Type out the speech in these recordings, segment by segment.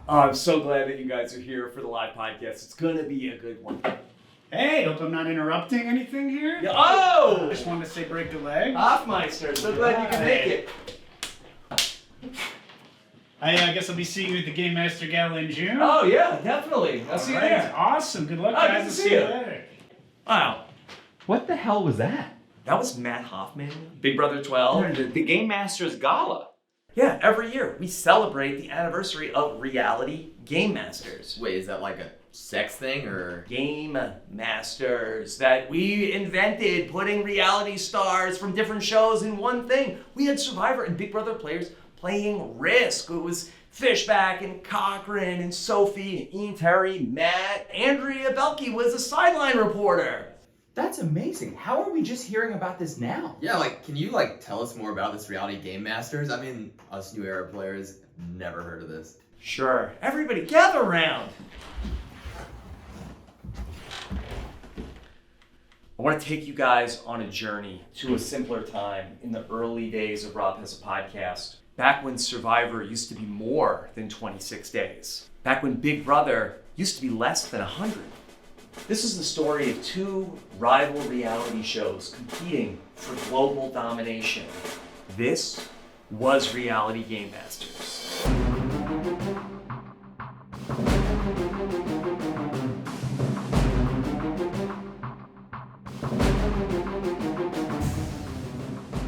I'm so glad that you guys are here for the live podcast. It's gonna be a good one. Hey, hope I'm not interrupting anything here. Yeah. Oh! Just wanted to say break the leg. Hoffmeister, so glad you can make it. I guess I'll be seeing you at the Gamemaster Gala in June. Oh yeah, definitely. I'll see you there. Awesome. Good luck, Oh, guys. good I'll to see see you you. later. Wow. What the hell was that? That was Matt Hoffman, Big Brother 12. The Gamemasters Gala. Yeah, every year we celebrate the anniversary of Reality Gamemasters. Wait, is that like a sex thing or? Gamemasters, that we invented putting reality stars from different shows in one thing. We had Survivor and Big Brother players playing Risk. It was Fishbach and Cochran and Sophie, Ian Terry, Matt. Andrea Belke was a sideline reporter. That's amazing. How are we just hearing about this now? Yeah, can you tell us more about this Reality Gamemasters? I mean, us new era players never heard of this. Sure, everybody gather around. I want to take you guys on a journey to a simpler time in the early days of RHAP as a podcast. Back when Survivor used to be more than 26 days. Back when Big Brother used to be less than 100. This is the story of two rival reality shows competing for global domination. This was Reality Gamemasters.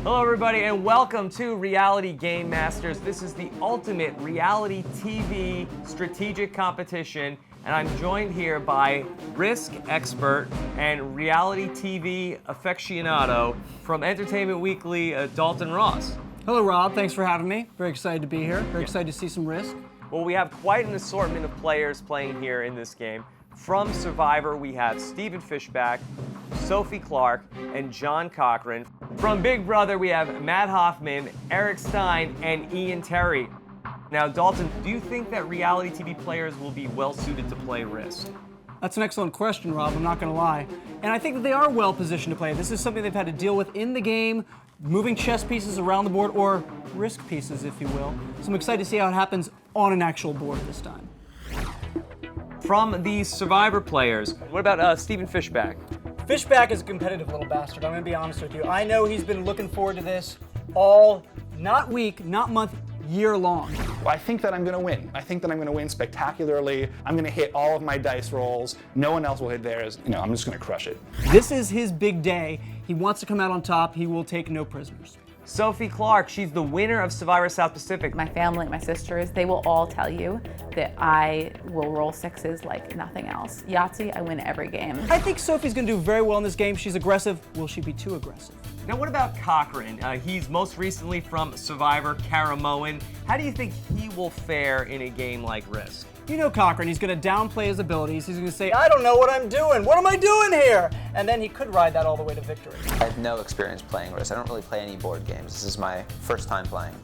Hello everybody and welcome to Reality Gamemasters. This is the ultimate reality TV strategic competition, and I'm joined here by Risk expert and reality TV aficionado from Entertainment Weekly, Dalton Ross. Hello Rob, thanks for having me. Very excited to be here. Very excited to see some Risk. Well, we have quite an assortment of players playing here in this game. From Survivor, we have Stephen Fishbach, Sophie Clarke, and John Cochran. From Big Brother, we have Matt Hoffman, Eric Stein, and Ian Terry. Now, Dalton, do you think that reality TV players will be well suited to play Risk? That's an excellent question, Rob, I'm not going to lie. And I think that they are well positioned to play. This is something they've had to deal with in the game, moving chess pieces around the board, or Risk pieces, if you will. So I'm excited to see how it happens on an actual board this time. From the Survivor players, what about Stephen Fishbach? Fishbach is a competitive little bastard, I'm going to be honest with you. I know he's been looking forward to this all, not week, not month, year long. Well, I think that I'm going to win. I think that I'm going to win spectacularly. I'm going to hit all of my dice rolls. No one else will hit theirs. I'm just going to crush it. This is his big day. He wants to come out on top. He will take no prisoners. Sophie Clarke, she's the winner of Survivor South Pacific. My family, my sisters, they will all tell you that I will roll sixes like nothing else. Yahtzee, I win every game. I think Sophie's going to do very well in this game. She's aggressive. Will she be too aggressive? Now, what about Cochran? He's most recently from Survivor Caramoan. How do you think he will fare in a game like Risk? You know Cochran, he's going to downplay his abilities. He's going to say, I don't know what I'm doing. What am I doing here? And then he could ride that all the way to victory. I have no experience playing Risk. I don't really play any board games. This is my first time playing.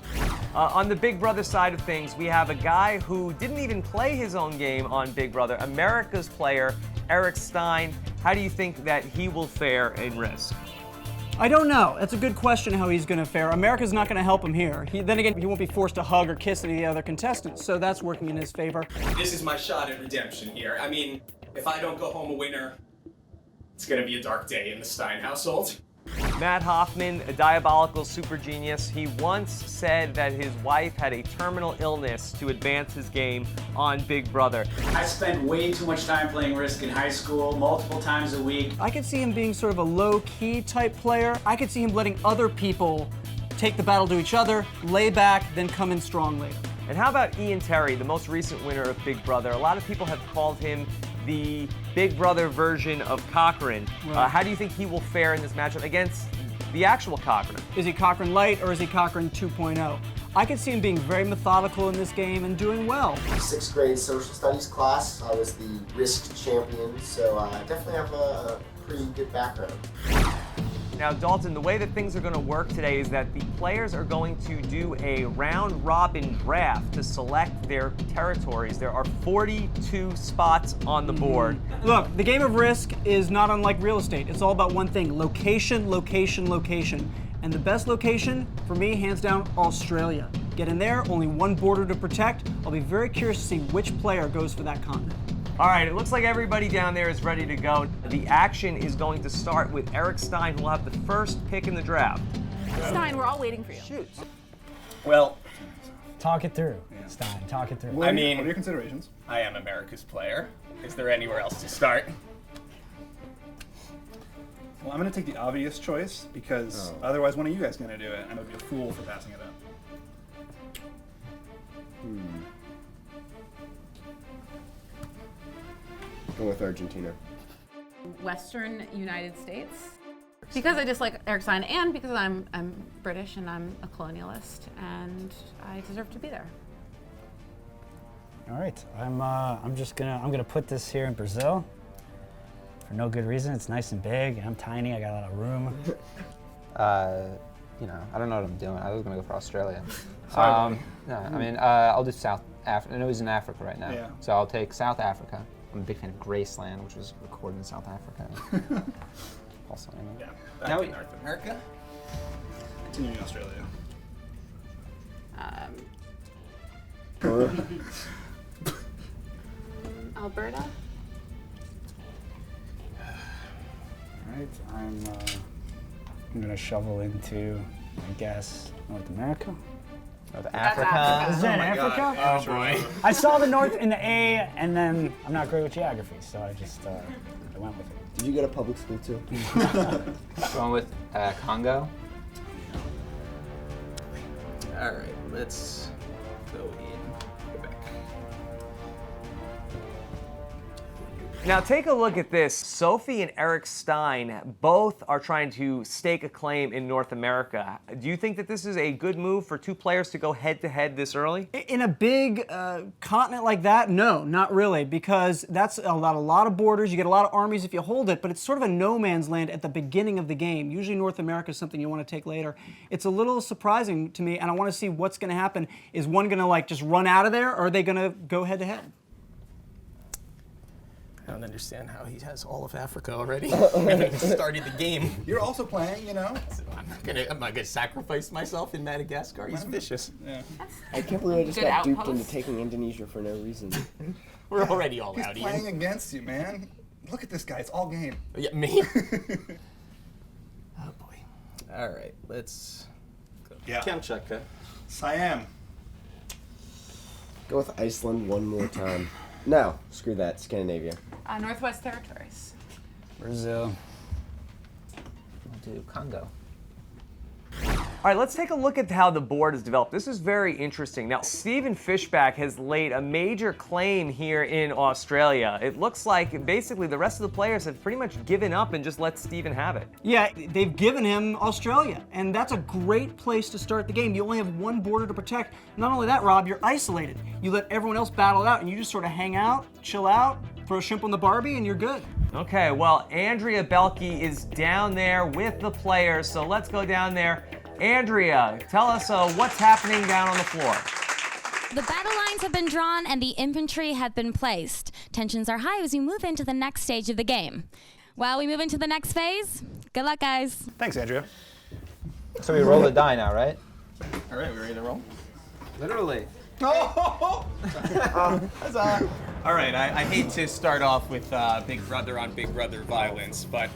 On the Big Brother side of things, we have a guy who didn't even play his own game on Big Brother, America's player, Eric Stein. How do you think that he will fare in Risk? I don't know. That's a good question how he's going to fare. America's not going to help him here. Then again, he won't be forced to hug or kiss any of the other contestants, so that's working in his favor. This is my shot at redemption here. I mean, if I don't go home a winner, it's going to be a dark day in the Stein household. Matt Hoffman, a diabolical super genius, he once said that his wife had a terminal illness to advance his game on Big Brother. I spent way too much time playing Risk in high school, multiple times a week. I could see him being sort of a low-key type player. I could see him letting other people take the battle to each other, lay back, then come in strong later. And how about Ian Terry, the most recent winner of Big Brother? A lot of people have called him the Big Brother version of Cochran. Right. How do you think he will fare in this matchup against the actual Cochran? Is he Cochran Light or is he Cochran 2.0? I could see him being very methodical in this game and doing well. 6th grade social studies class, I was the Risk champion, so I definitely have a pretty good background. Now, Dalton, the way that things are going to work today is that the players are going to do a round-robin draft to select their territories. There are 42 spots on the board. Look, the game of Risk is not unlike real estate. It's all about one thing: location, location, location. And the best location, for me, hands down, Australia. Get in there, only one border to protect. I'll be very curious to see which player goes for that continent. All right, it looks like everybody down there is ready to go. The action is going to start with Eric Stein, who will have the first pick in the draft. Stein, we're all waiting for you. Shoot. Well, Talk it through, Stein. Talk it through. What are your considerations? I am America's player. Is there anywhere else to start? Well, I'm going to take the obvious choice because otherwise one of you guys is going to do it. I'm going to be a fool for passing it up. Go with Argentina. Western United States. Because I dislike Eric Stein and because I'm British and I'm a colonialist and I deserve to be there. All right, I'm gonna put this here in Brazil for no good reason. It's nice and big. I'm tiny. I got a lot of room. You know, I don't know what I'm doing. I was gonna go for Australia. Sorry, No, I mean, I'll do South Africa. I know he's in Africa right now. Yeah. So I'll take South Africa. I'm a big fan of Graceland, which was recorded in South Africa. Also, you know. Yeah. Back in North America. Continuing Australia. Alberta. All right, I'm gonna shovel into, I guess, North America. North Africa. Africa. Is that Africa? Oh boy. I saw the North in the A, and then I'm not great with geography, so I just I went with it. Did you go to public school too? Going with Congo. All right, let's go in Quebec. Now take a look at this. Sophie and Eric Stein both are trying to stake a claim in North America. Do you think that this is a good move for two players to go head-to-head this early? In a big continent like that, no, not really, because that's a lot of borders. You get a lot of armies if you hold it, but it's sort of a no man's land at the beginning of the game. Usually North America is something you want to take later. It's a little surprising to me, and I want to see what's going to happen. Is one going to like just run out of there, or are they going to go head-to-head? I don't understand how he has all of Africa already. We haven't even started the game. You're also playing, you know? I'm not gonna sacrifice myself in Madagascar. He's vicious. Yeah. I can't believe I just Good got duped outpost. into taking Indonesia for no reason. We're already all He's out, playing Ian. against you, man. Look at this guy. It's all game. Yeah, me? Oh boy. All right, let's go. Yeah. Kamchatka. Siam. Go with Iceland one more time. No, screw that. Scandinavia. Northwest Territories. Brazil. We'll do Congo. All right, let's take a look at how the board is developed. This is very interesting. Now, Stephen Fishbach has laid a major claim here in Australia. It looks like basically the rest of the players have pretty much given up and just let Stephen have it. Yeah, they've given him Australia, and that's a great place to start the game. You only have one border to protect. Not only that, Rob, you're isolated. You let everyone else battle it out, and you just sort of hang out, chill out, throw a shrimp on the Barbie, and you're good. Okay, well, Andrea Belke is down there with the players, so let's go down there. Andrea, tell us what's happening down on the floor. The battle lines have been drawn and the infantry have been placed. Tensions are high as we move into the next stage of the game. While we move into the next phase, good luck, guys. Thanks, Andrea. So we roll the die now, right? All right, we ready to roll? Literally. Oh! All right, I hate to start off with Big Brother on Big Brother violence, but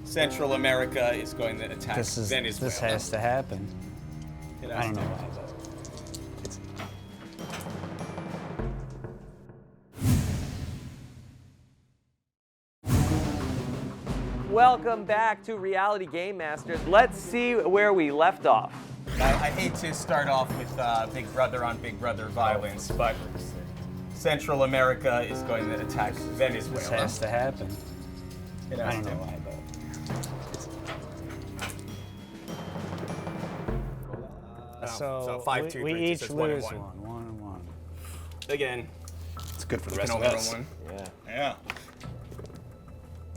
Central America is going to attack Venezuela. This has to happen. It I has don't know to. why, but Welcome back to Reality Gamemasters. Let's see where we left off. I hate to start off with Big Brother on Big Brother violence, but Central America is going to attack Venezuela. this has to happen. It I has don't know to. why, but So 5-2 we brings each us at 1-1. lose one. Again, It's good for the we rest can of only us. roll one. Yeah.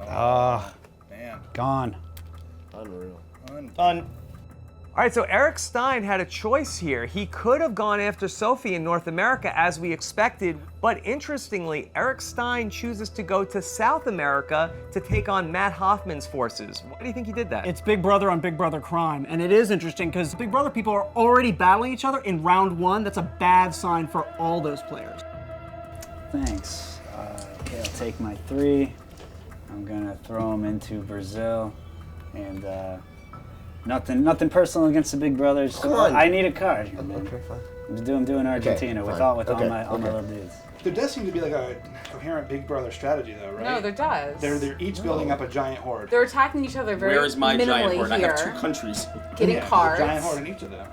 Ah, Man. gone. Unreal. Done. All right, so Eric Stein had a choice here. He could have gone after Sophie in North America as we expected, but interestingly, Eric Stein chooses to go to South America to take on Matt Hoffman's forces. Why do you think he did that? It's Big Brother on Big Brother crime, and it is interesting because Big Brother people are already battling each other in round 1. That's a bad sign for all those players. Thanks. Okay, I'll take my 3. I'm gonna throw them into Brazil, and nothing personal against the Big Brothers. Come on. I need a card. Okay, fine. I'm doing Argentina with all my little dudes. There does seem to be like a coherent Big Brother strategy, though, right? No, there does. They're each building up a giant horde. They're attacking each other very Where is my giant minimally horde? here. I have 2 countries. Getting cards. A giant horde in each of them.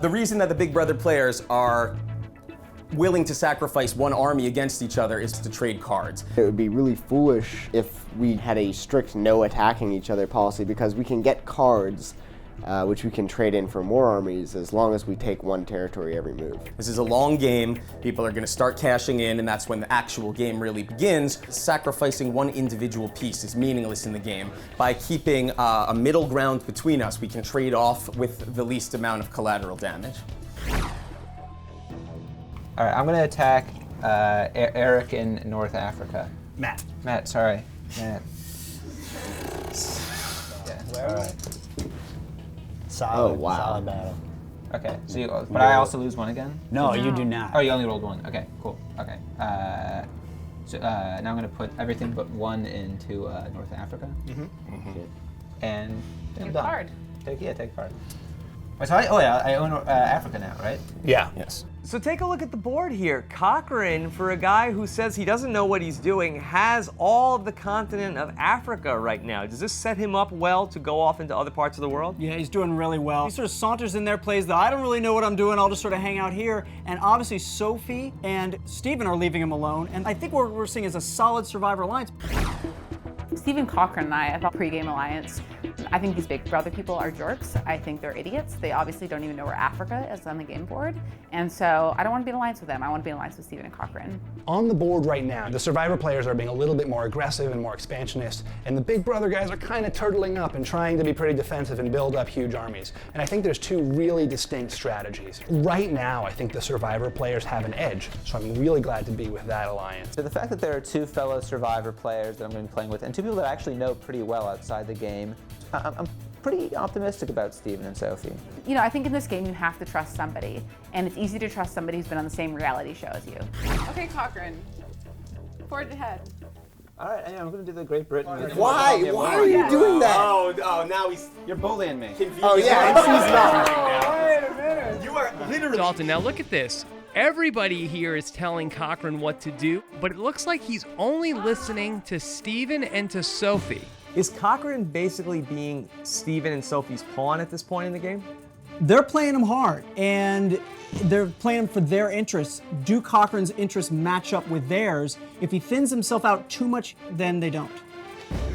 The reason that the Big Brother players are willing to sacrifice one army against each other is to trade cards. It would be really foolish if we had a strict no attacking each other policy, because we can get cards which we can trade in for more armies as long as we take 1 territory every move. This is a long game. People are going to start cashing in, and that's when the actual game really begins. Sacrificing 1 individual piece is meaningless in the game. By keeping a middle ground between us, we can trade off with the least amount of collateral damage. All right, I'm going to attack Eric in North Africa. Matt, sorry. Matt. Yeah, all right. Solid, Oh, wow. solid battle. Okay, so but I also lose 1 again? No, you do not. Oh, you only rolled 1. Okay, cool. Okay. So now I'm going to put everything but 1 into North Africa. And Take a done. card. Take a card. Wait, so I own Africa now, right? Yeah. Yes. So take a look at the board here. Cochran, for a guy who says he doesn't know what he's doing, has all of the continent of Africa right now. Does this set him up well to go off into other parts of the world? Yeah, he's doing really well. He sort of saunters in there, plays the I don't really know what I'm doing, I'll just sort of hang out here. And obviously Sophie and Steven are leaving him alone. And I think what we're seeing is a solid Survivor alliance. Steven Cochran and I have a pre-game alliance. I think these Big Brother people are jerks. I think they're idiots. They obviously don't even know where Africa is on the game board. And so I don't want to be in alliance with them. I want to be in alliance with Steven and Cochran. On the board right now, the Survivor players are being a little bit more aggressive and more expansionist, and the Big Brother guys are kind of turtling up and trying to be pretty defensive and build up huge armies. And I think there's 2 really distinct strategies. Right now, I think the Survivor players have an edge, so I'm really glad to be with that alliance. So the fact that there are 2 fellow Survivor players that I'm going to be playing with, and 2 people that I actually know pretty well outside the game, I'm pretty optimistic about Steven and Sophie. You know, I think in this game you have to trust somebody, and it's easy to trust somebody who's been on the same reality show as you. Okay, Cochran. Forge ahead. All right, I'm going to do the Great Britain. Why? Why are you doing that? Oh, now You're bullying me. Oh yeah, and she's not. Wait a minute. You are literally. Dalton, now look at this. Everybody here is telling Cochran what to do, but it looks like he's only listening to Steven and to Sophie. Is Cochran basically being Steven and Sophie's pawn at this point in the game? They're playing him hard, and they're playing him for their interests. Do Cochran's interests match up with theirs? If he thins himself out too much, then they don't.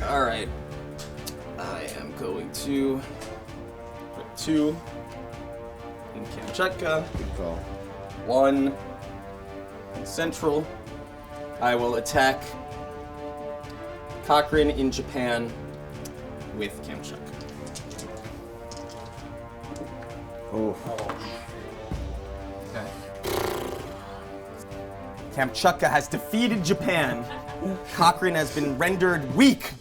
All right. I am going to put 2 in Kamchatka. Good call. 1 in Central. I will attack Cochran in Japan with Kamchatka. Oh. Okay. Kamchatka has defeated Japan. Cochran has been rendered weak.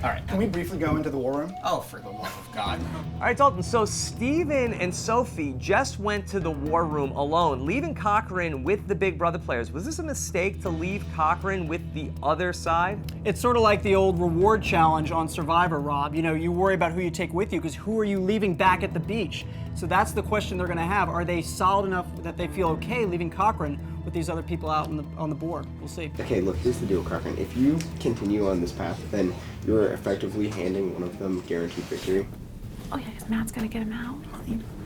All right, can we briefly go into the war room? Oh, for the love of God. All right, Dalton, so Steven and Sophie just went to the war room alone, leaving Cochran with the Big Brother players. Was this a mistake to leave Cochran with the other side? It's sort of like the old reward challenge on Survivor, Rob. You know, you worry about who you take with you because who are you leaving back at the beach? So that's the question they're going to have. Are they solid enough that they feel okay leaving Cochran with these other people out on the board? We'll see. Okay, look, here's the deal, Cochran. If you continue on this path, then you're effectively handing one of them guaranteed victory. Oh yeah, because Matt's gonna get him out.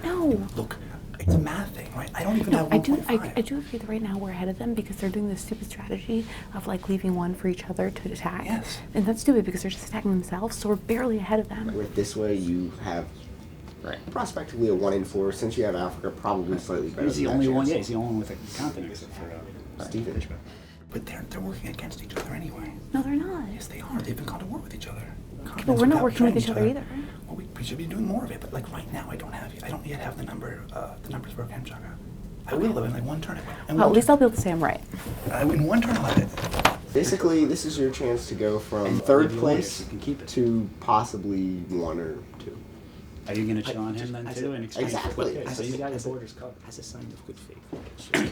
No. Look, it's a math thing, right? I don't even have I do 1.5. agree that right now we're ahead of them because they're doing this stupid strategy of like leaving 1 for each other to attack. Yes. And that's stupid because they're just attacking themselves, so we're barely ahead of them. With this way, you have prospectively a 1 in 4. Since you have Africa, probably slightly better. He's the than only that one. chance. Yeah, he's the only one with a continent except for Steven. But they're working against each other anyway. No, they're not. Yes, they are. They've been gone to war with each other. Okay, but we're not working with each other either. Well, We should be doing more of it, but like right now, I don't yet have the numbers for Kamchatka. I will in like one turn. Well, at least I'll be able to say I'm right. In one turn, I'll have it. Basically, this is your chance to go from third place to possibly 1 or 2. Are you going to chill on him then too? In exchange Exactly. Okay, so you got your borders covered. As a sign of good faith.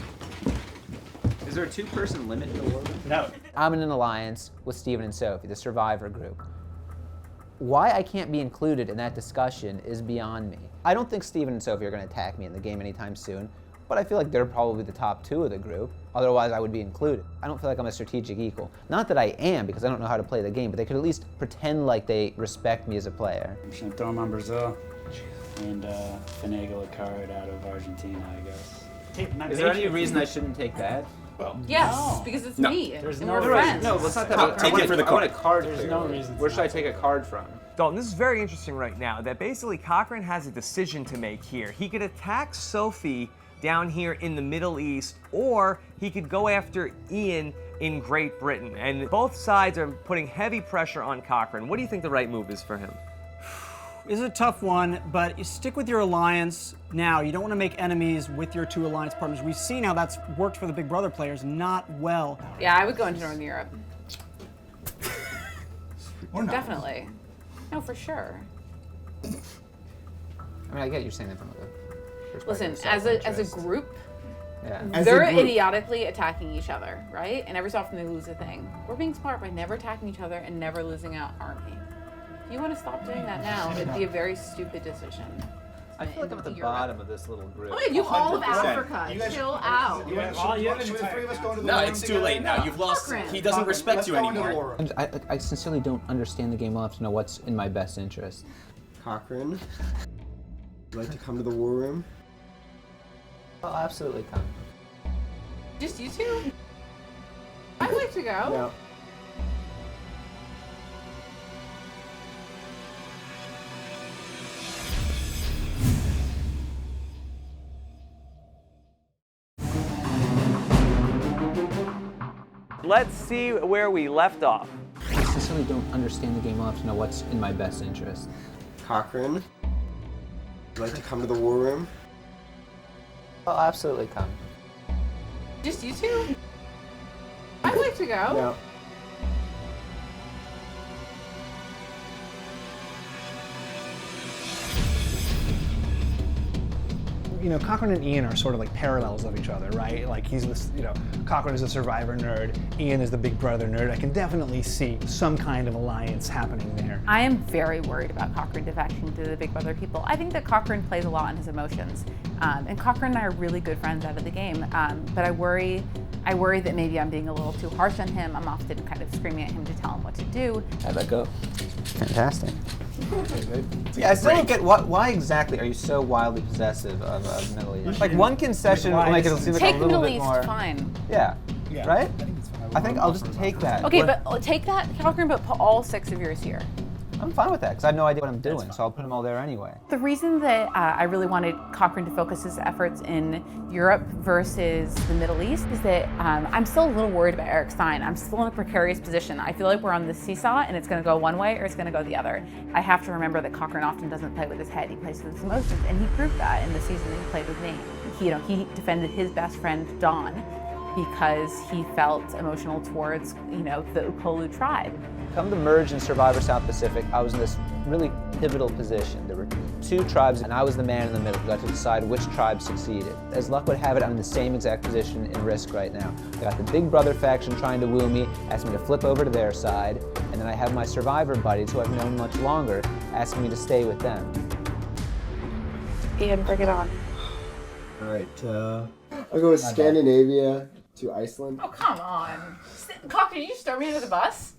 Is there a 2-person limit in the war room? No. I'm in an alliance with Steven and Sophie, the Survivor group. Why I can't be included in that discussion is beyond me. I don't think Steven and Sophie are going to attack me in the game anytime soon, but I feel like they're probably the top 2 of the group. Otherwise, I would be included. I don't feel like I'm a strategic equal. Not that I am, because I don't know how to play the game, but they could at least pretend like they respect me as a player. I'm just going to throw him on Brazil and finagle a card out of Argentina, I guess. Is there any reason I shouldn't take that? Well, Yes, because it's me. There's and no we're reason. friends. No, let's not that. No, take it for the I want a card. card. There's clear. no reason. Where should I take a card from? Dalton, this is very interesting right now, that basically Cochran has a decision to make here. He could attack Sophie down here in the Middle East, or he could go after Ian in Great Britain. And both sides are putting heavy pressure on Cochran. What do you think the right move is for him? This is a tough one, but you stick with your alliance now. You don't want to make enemies with your 2 alliance partners. We've seen how that's worked for the Big Brother players, not well. Yeah, I would go into Northern Europe. Or not. Definitely. No, for sure. I mean, I get you're saying that from a perspective Listen, of as a group, yeah. they're idiotically attacking each other, right? And every so often they lose a thing. We're being smart by never attacking each other and never losing out army. If you want to stop doing that now, it'd be a very stupid decision. I feel like I'm at the bottom of this little group. Oh my God, you all of 100%. Africa. You guys Chill out. You have the 3 of us going to the No, war room it's too together? late now. You've lost. Cochran. He doesn't respect Let's you go into the anymore. war room. I sincerely don't understand the game well enough to know what's in my best interest. Cochran, would you like to come to the war room? I'll absolutely come. Just you two? I'd like to go. Yeah. Let's see where we left off. I sincerely don't understand the game well enough to know what's in my best interest. Cochran, would you like to come to the war room? I'll absolutely come. Just you two? I'd like to go. Yeah. You know, Cochran and Ian are sort of like parallels of each other, right? Like he's this, Cochran is a Survivor nerd, Ian is the Big Brother nerd. I can definitely see some kind of alliance happening there. I am very worried about Cochran defecting to the Big Brother people. I think that Cochran plays a lot on his emotions. And Cochran and I are really good friends out of the game. But I worry that maybe I'm being a little too harsh on him. I'm often kind of screaming at him to tell him what to do. How'd that go? Fantastic. Yeah, I still don't get why exactly are you so wildly possessive of Middle East? Like one concession will make it seem like Take a little Middle bit East, more. fine. Yeah. Right? I think I'll just take that. Okay, but take that, Cochran, but put all 6 of yours here. I'm fine with that because I have no idea what I'm doing, so I'll put them all there anyway. The reason that I really wanted Cochran to focus his efforts in Europe versus the Middle East is that I'm still a little worried about Eric Stein. I'm still in a precarious position. I feel like we're on the seesaw and it's going to go one way or it's going to go the other. I have to remember that Cochran often doesn't play with his head, he plays with his emotions, and he proved that in the season that he played with me. He defended his best friend, Don, because he felt emotional towards, the Ukolu tribe. Come to merge in Survivor South Pacific, I was in this really pivotal position. There were 2 tribes, and I was the man in the middle who got to decide which tribe succeeded. As luck would have it, I'm in the same exact position in Risk right now. I got the Big Brother faction trying to woo me, asking me to flip over to their side, and then I have my Survivor buddies, who I've known much longer, asking me to stay with them. Ian, bring it on. All right, I'll go with Scandinavia to Iceland. Oh, come on. Cochran, you just throw me under the bus?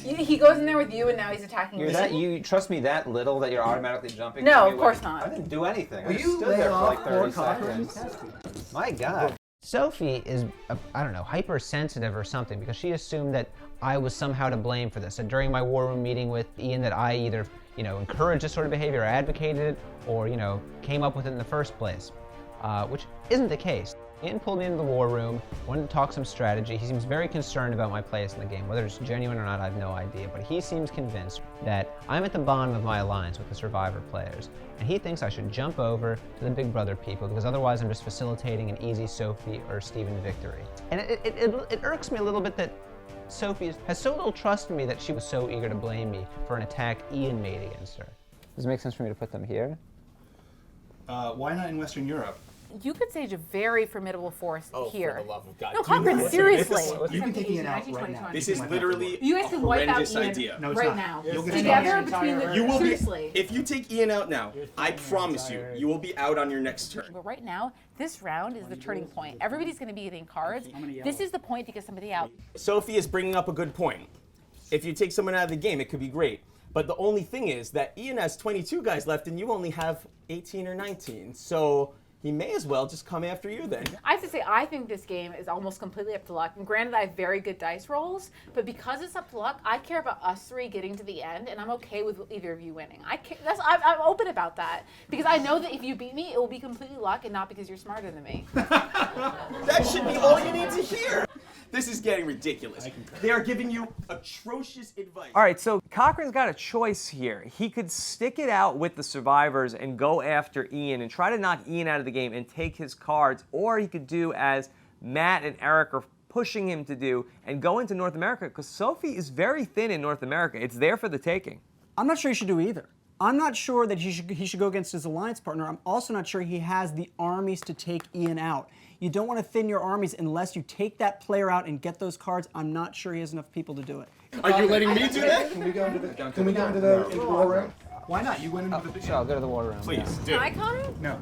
He goes in there with you and now he's attacking me. You trust me that little that you're automatically jumping? No, to me of course when- not. I didn't do anything. I Will just you stood lay there for like off 30 poor Cochran? seconds. My God. Sophie is, hypersensitive or something because she assumed that I was somehow to blame for this. And during my war room meeting with Ian that I either, encouraged this sort of behavior or advocated it or, came up with it in the first place, which isn't the case. Ian pulled me into the war room, wanted to talk some strategy. He seems very concerned about my place in the game. Whether it's genuine or not, I have no idea, but he seems convinced that I'm at the bottom of my alliance with the Survivor players, and he thinks I should jump over to the Big Brother people, because otherwise I'm just facilitating an easy Sophie or Steven victory. And it irks me a little bit that Sophie has so little trust in me that she was so eager to blame me for an attack Ian made against her. Does it make sense for me to put them here? Why not in Western Europe? You could stage a very formidable force here. For the love of God. No, Cochran, seriously. You've been taking it out right now. This is literally You guys a can wipe out horrendous Ian idea. No, it's right not. now. You'll get Together between the You will seriously. be, if you take Ian out now, I promise you will be out on your next turn. But right now, this round is the turning point. Everybody's going to be getting cards. This is the point to get somebody out. Sophie is bringing up a good point. If you take someone out of the game, it could be great. But the only thing is that Ian has 22 guys left and you only have 18 or 19. So he may as well just come after you then. I have to say, I think this game is almost completely up to luck. And granted, I have very good dice rolls, but because it's up to luck, I care about us three getting to the end, and I'm okay with either of you winning. I'm open about that, because I know that if you beat me, it will be completely luck and not because you're smarter than me. That should be all you need to hear. This is getting ridiculous. They are giving you atrocious advice. All right, so Cochran's got a choice here. He could stick it out with the survivors and go after Ian and try to knock Ian out of the game and take his cards, or he could do as Matt and Eric are pushing him to do and go into North America, because Sophie is very thin in North America. It's there for the taking. I'm not sure he should do either. I'm not sure that he should go against his alliance partner. I'm also not sure he has the armies to take Ian out. You don't want to thin your armies unless you take that player out and get those cards. I'm not sure he has enough people to do it. Are you letting me do that? Can we go into the war room? Why not? You went into the Sure, I'll go to the war room. Please, do. Can I, Connor? No.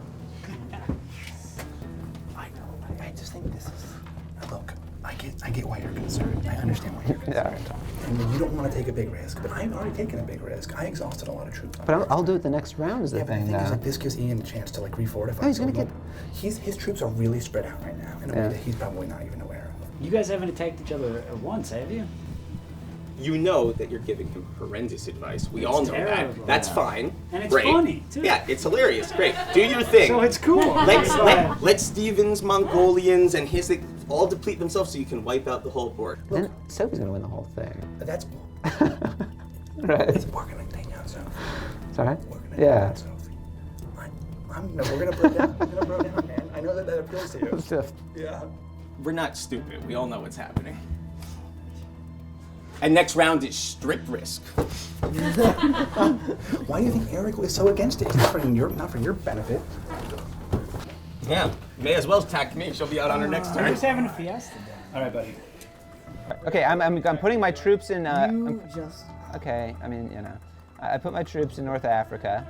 I just think this is. Look, I get why you're concerned. I understand why you're concerned. And you don't want to take a big risk, but I've already taken a big risk. I exhausted a lot of troops. But I'll do it the next round is the But the thing, thing is, though. like, this gives Ian a chance to like refortify. Oh, he's gonna get. His troops are really spread out right now in a way that he's probably not even aware of. You guys haven't attacked each other once, have you? You know that you're giving him horrendous advice. We all know terrible. that. That's fine. And it's Great. funny, too. Yeah, it's hilarious. Great. Do your thing. So it's cool. Let Steven's Mongolians and his all deplete themselves so you can wipe out the whole board. Then Sophie's gonna win the whole thing. That's Right. it's working like thing out, Sophie. Sorry? Working Yeah. out, Sophie. No, we're gonna bro down. We're gonna bro down, man. I know that appeals to you. Yeah. We're not stupid. We all know what's happening. And next round is strict risk. Why do you think Eric was so against it? It's not for your benefit. Yeah, may as well attack me. She'll be out on her next We're turn. just having a fiesta then. All right, buddy. Okay, I'm putting my troops in. just... Okay, I mean, you know, I put my troops in North Africa,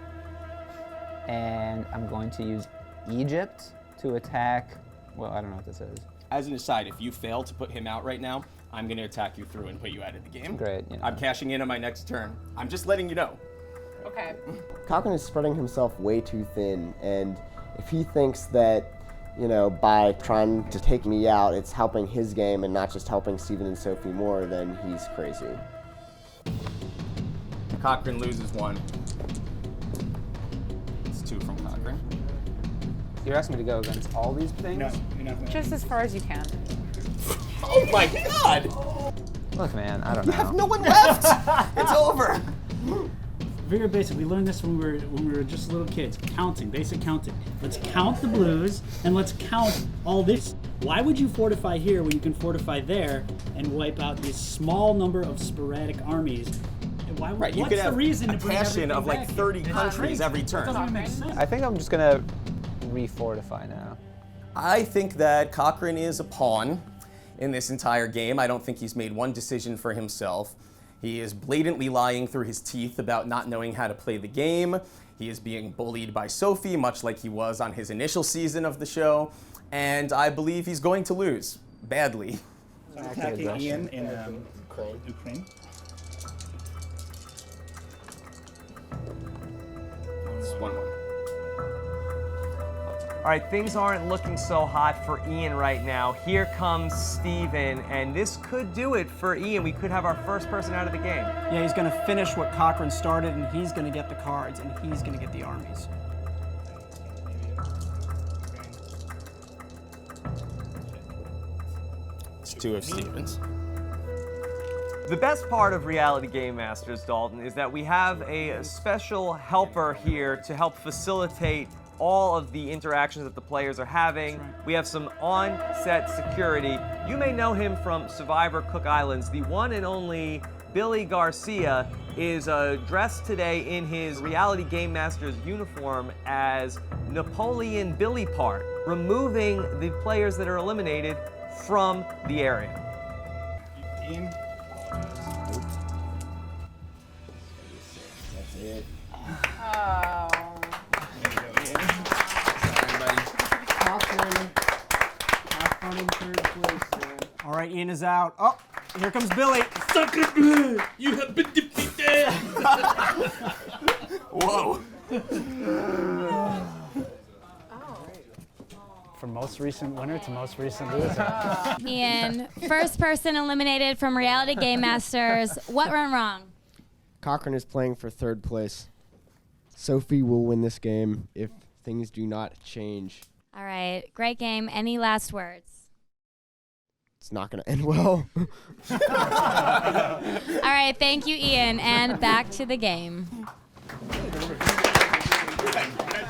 and I'm going to use Egypt to attack. Well, I don't know what this is. As an aside, if you fail to put him out right now, I'm going to attack you through and put you out of the game. Great. You know. I'm cashing in on my next turn. I'm just letting you know. Okay. Cochran is spreading himself way too thin, and if he thinks that, you know, by trying to take me out, it's helping his game and not just helping Steven and Sophie more, then he's crazy. Cochran loses one. It's 2 from Cochran. You're asking me to go against all these things? No, you're not. Just as far as you can. Oh my God! Look, man, I don't know. You have no one left! It's over! Very basic. We learned this when we were just little kids. Counting, basic counting. Let's count the blues and let's count all this. Why would you fortify here when you can fortify there and wipe out this small number of sporadic armies? And why? Right, you what's could the have reason a to bring cash-in everything of like back 30 here? countries every turn. That doesn't even make sense. I think I'm just gonna refortify now. I think that Cochran is a pawn in this entire game. I don't think he's made one decision for himself. He is blatantly lying through his teeth about not knowing how to play the game. He is being bullied by Sophie, much like he was on his initial season of the show. And I believe he's going to lose badly. Attacking Ian in Ukraine. It's 1-1. All right, things aren't looking so hot for Ian right now. Here comes Steven, and this could do it for Ian. We could have our first person out of the game. Yeah, he's going to finish what Cochran started, and he's going to get the cards, and he's going to get the armies. just two of Steven's. The best part of Reality Gamemasters, Dalton, is that we have a special helper here to help facilitate all of the interactions that the players are having. We have some on-set security. You may know him from Survivor Cook Islands. The one and only Billy Garcia is dressed today in his Reality Gamemasters uniform as Napoleon Billy Part, removing the players that are eliminated from the area. Ian? That's it. Oh. All right, Ian is out. Oh, here comes Billy. Sucker blood, you have been defeated. Whoa. From most recent winner to most recent loser. Ian, first person eliminated from Reality Gamemasters. What went wrong? Cochran is playing for third place. Sophie will win this game if things do not change. All right, great game. Any last words? It's not going to end well. All right, thank you, Ian, and back to the game.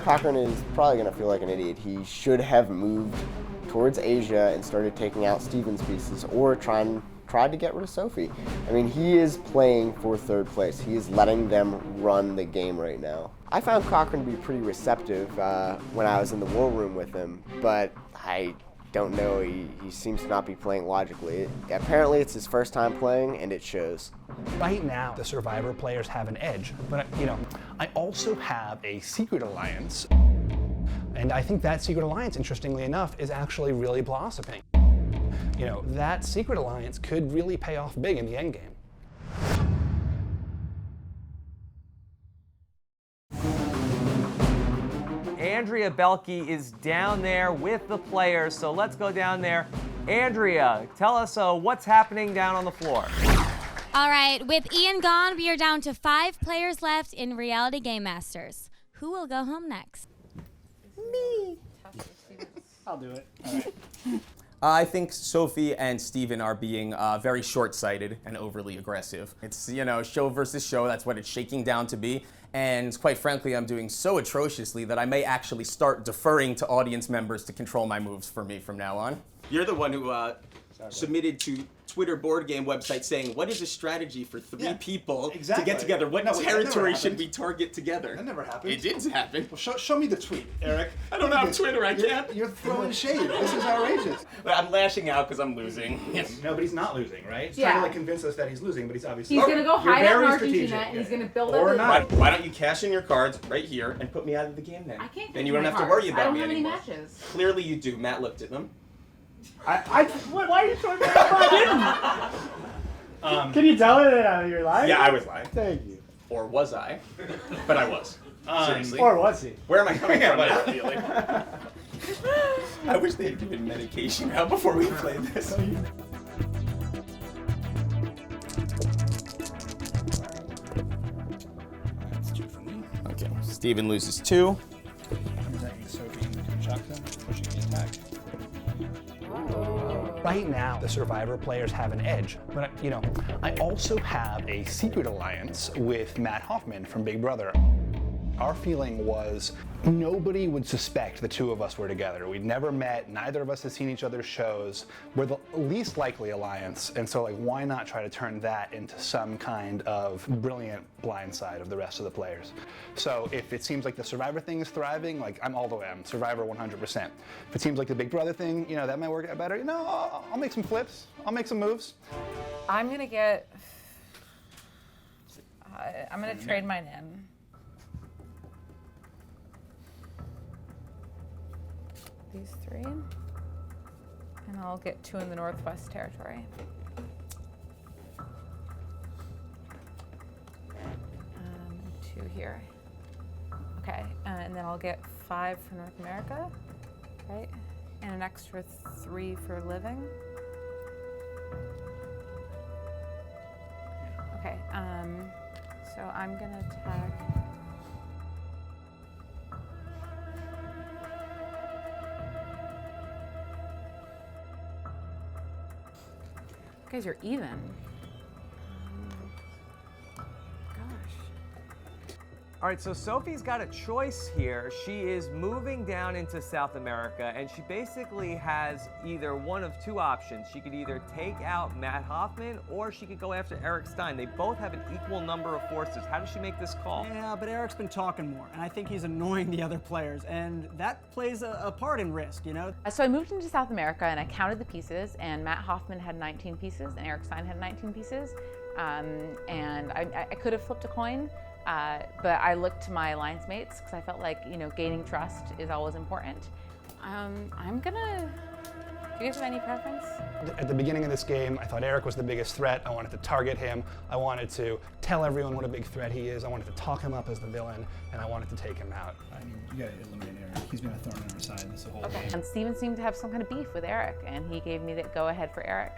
Cochran is probably going to feel like an idiot. He should have moved towards Asia and started taking out Steven's pieces or tried to get rid of Sophie. I mean, he is playing for third place. He is letting them run the game right now. I found Cochran to be pretty receptive when I was in the war room with him, but I don't know. He seems to not be playing logically. Apparently, it's his first time playing, and it shows. Right now, the Survivor players have an edge, but I also have a secret alliance, and I think that secret alliance, interestingly enough, is actually really blossoming. That secret alliance could really pay off big in the end game. Andrea Belke is down there with the players, so let's go down there. Andrea, tell us what's happening down on the floor. All right, with Ian gone, we are down to 5 players left in Reality Gamemasters. Who will go home next? Me. I'll do it. All right. I think Sophie and Steven are being very short-sighted and overly aggressive. It's, show versus show. That's what it's shaking down to be. And quite frankly, I'm doing so atrociously that I may actually start deferring to audience members to control my moves for me from now on. You're the one who submitted to Twitter board game website saying, what is a strategy for 3 people to get together? What territory should we target together? That never happened. It did happen. Well, show me the tweet, Eric. I don't have Twitter, I can't. You're throwing shade. This is outrageous. I'm lashing out because I'm losing. No, but he's not losing, right? He's Yeah. trying to convince us that he's losing, but he's obviously He's going to go You're hide out in very Argentina, strategic. and he's going to build Or up not. Why don't you cash in your cards right here and put me out of the game then? I can't Then get you don't my have to cards. worry I about don't me have any anymore. matches. Clearly you do. Matt looked at them. Why are you showing me I didn't? Can you tell her that you're lying? Yeah, I was lying. Thank you. Or was I? But I was. Seriously. Or was he? Where am I coming from now, really? I wish they had given medication out before we played this. That's 2 for me. Okay, Steven loses 2. Attacking Sophie and shotgun, pushing the attack. Right now, the Survivor players have an edge, but I also have a secret alliance with Matt Hoffman from Big Brother. Our feeling was nobody would suspect the two of us were together. We'd never met, neither of us had seen each other's shows. We're the least likely alliance, and so why not try to turn that into some kind of brilliant blindside of the rest of the players? So if it seems like the Survivor thing is thriving, I'm all the way, I'm Survivor 100%. If it seems like the Big Brother thing, that might work out better, I'll make some flips, I'll make some moves. I'm going to get... I'm going to trade mine in. These 3, and I'll get 2 in the Northwest Territory. 2 here. Okay, and then I'll get 5 for North America, right? And an extra 3 for living. Okay, so I'm gonna attack. Guys, you're even. All right, so Sophie's got a choice here. She is moving down into South America, and she basically has either one of two options. She could either take out Matt Hoffman, or she could go after Eric Stein. They both have an equal number of forces. How does she make this call? Yeah, but Eric's been talking more, and I think he's annoying the other players, and that plays a part in risk, you know? So I moved into South America, and I counted the pieces, and Matt Hoffman had 19 pieces, and Eric Stein had 19 pieces. And I could have flipped a coin, but I looked to my alliance mates because I felt like, you know, gaining trust is always important. I'm gonna, do you guys have any preference? At the beginning of this game, I thought Eric was the biggest threat. I wanted to target him. I wanted to tell everyone what a big threat he is. I wanted to talk him up as the villain, and I wanted to take him out. I mean, you gotta eliminate Eric. He's been a thorn in our side this whole game. And Steven seemed to have some kind of beef with Eric, and he gave me the go-ahead for Eric.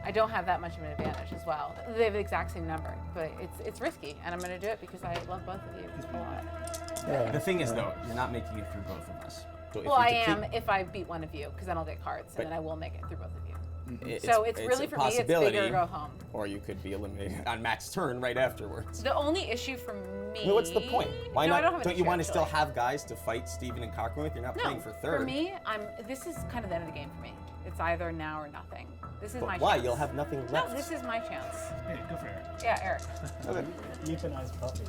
I don't have that much of an advantage as well. They have the exact same number, but it's risky, and I'm going to do it because I love both of you a lot. The thing is, though, you're not making it through both of us. So Well, I am if I beat one of you, because then I'll get cards, and then I will make it through both of you. So it's really, for me, it's bigger go home. Or you could be eliminated on Matt's turn right afterwards. The only issue for me... Well, what's the point? Why No, I not? don't have an Don't you issue, want to still actually. have guys to fight Steven and Cochran with? You're not playing for third. For me, this is kind of the end of the game for me. It's either now or nothing. This is But my why? chance. You'll have nothing left. No, this is my chance. Hey, go for Eric. Yeah, Eric. Okay. Euthanized puppy.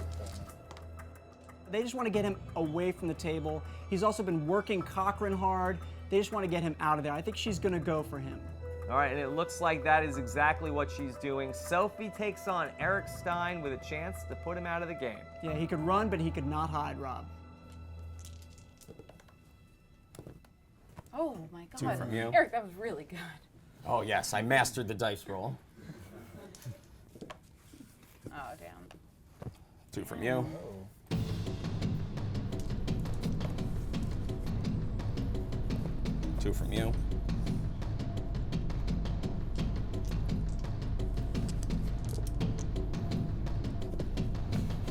They just want to get him away from the table. He's also been working Cochran hard. They just want to get him out of there. I think she's going to go for him. All right, and it looks like that is exactly what she's doing. Sophie takes on Eric Stein with a chance to put him out of the game. Yeah, he could run, but he could not hide, Rob. Oh my God. 2 from you. Eric, that was really good. Oh, yes, I mastered the dice roll. Oh, damn. 2 from you. Two from you.